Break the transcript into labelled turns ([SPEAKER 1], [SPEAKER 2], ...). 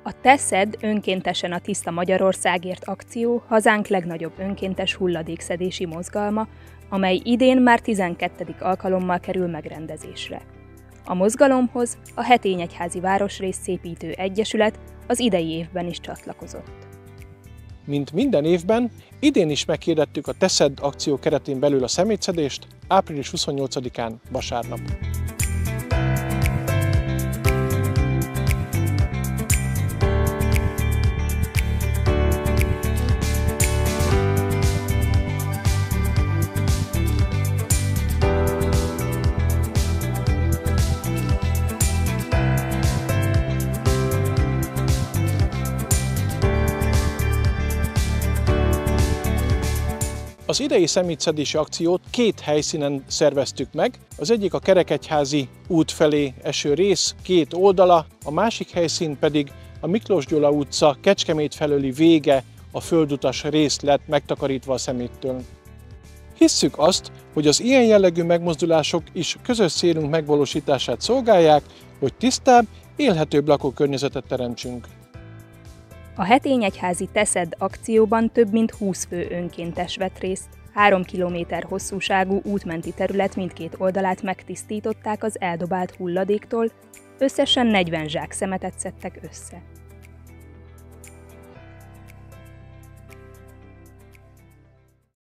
[SPEAKER 1] A Teszed önkéntesen a Tiszta Magyarországért akció hazánk legnagyobb önkéntes hulladékszedési mozgalma, amely idén már 12. alkalommal kerül megrendezésre. A mozgalomhoz a Hetényegyházi Városrészszépítő Egyesület az idei évben is csatlakozott.
[SPEAKER 2] Mint minden évben, idén is meghirdettük a Teszed akció keretén belül a szemétszedést április 28-án vasárnap. Az idei szemétszedési akciót két helyszínen szerveztük meg. Az egyik a Kerekegyházi út felé eső rész, két oldala, a másik helyszín pedig a Miklós Gyula utca Kecskemét felőli vége, a földutas rész lett megtakarítva a szeméttől. Hisszük azt, hogy az ilyen jellegű megmozdulások is közös célunk megvalósítását szolgálják, hogy tisztább, élhetőbb lakókörnyezetet teremtsünk.
[SPEAKER 1] A Hetényegyházi Teszed akcióban több mint 20 fő önkéntes vett részt. 3 kilométer hosszúságú útmenti terület mindkét oldalát megtisztították az eldobált hulladéktól, összesen 40 zsák szemetet szedtek össze.